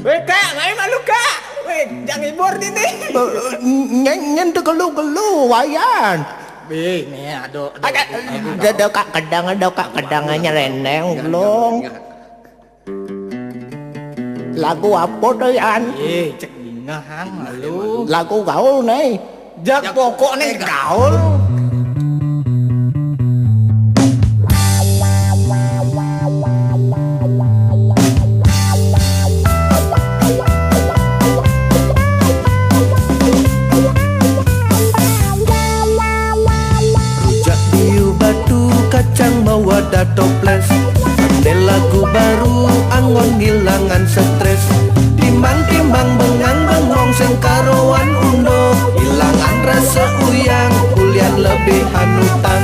Weh kak, main malu kak. Weh, jangan hibur ini. Nyen tu gelu wayan. Weh, ni ada. Ada kak kedangannya reneng belum. Lagu apa tuh Yan? Cek dingah hang malu. Lagu gaul nih. Jak pokok nih gaul. Kacang mawada toples ande lagu baru angon hilangan stres timbang-timbang bengang-bengong sing karoan undo hilangan rasa uyang kuliah lebih hanutan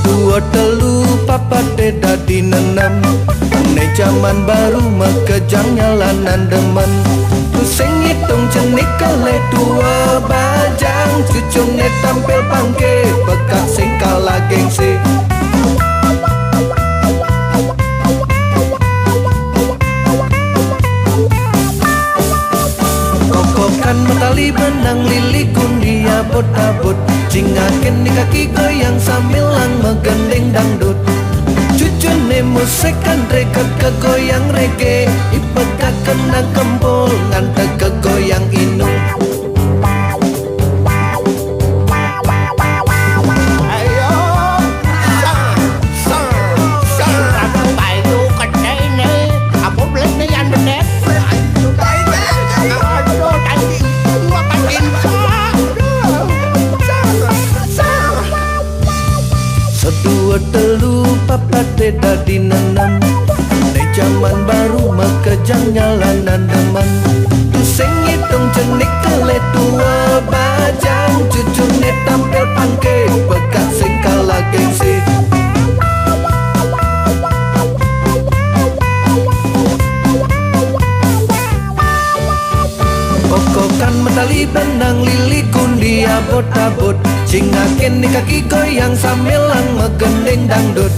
dua telu papat dadi nenam ane zaman baru mekejang nyalanan demen sing ngitung jenik kale dua bajang cucungnya tampil pangke bekat sing kalah gengsi kokokan metali benang lili kundi abot-abot cingaken di kaki goyang sambil lang megending dangdut cucune musik kan rekat kegoyang reggae ipekat kenang kempul ngantek kegoyang inu dua telu papat dadi nenam ane zaman baru mekejang nyalanan demen tu sing ngitung jenik kele dua bajang cucune tampil pangke bekat sing kalah gengsi kokokan metali benang lili kundi abot-abot cingaken di kaki goyang sambil lang megending dangdut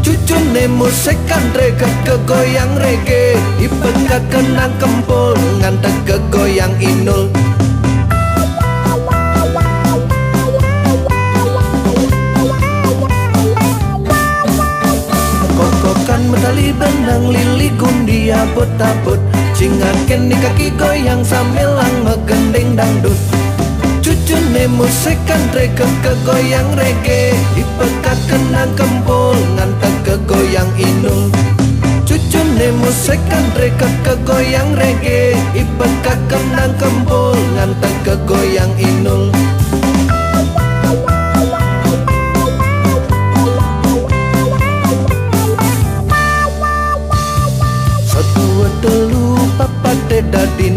cucune musik kan rekat kegoyang reggae ipekat kenang kempul ngantek kegoyang inul kokokan metali benang lili kundi abot-abot cingaken di kaki goyang sambil lang megending dangdut cucune musik kan rekat kegoyang reggae ipekat kenang kempul ngantek kegoyang inul cucune musik kan rekat kegoyang reggae ipekat kenang kempul ngantek kegoyang inul dua telu papat dadi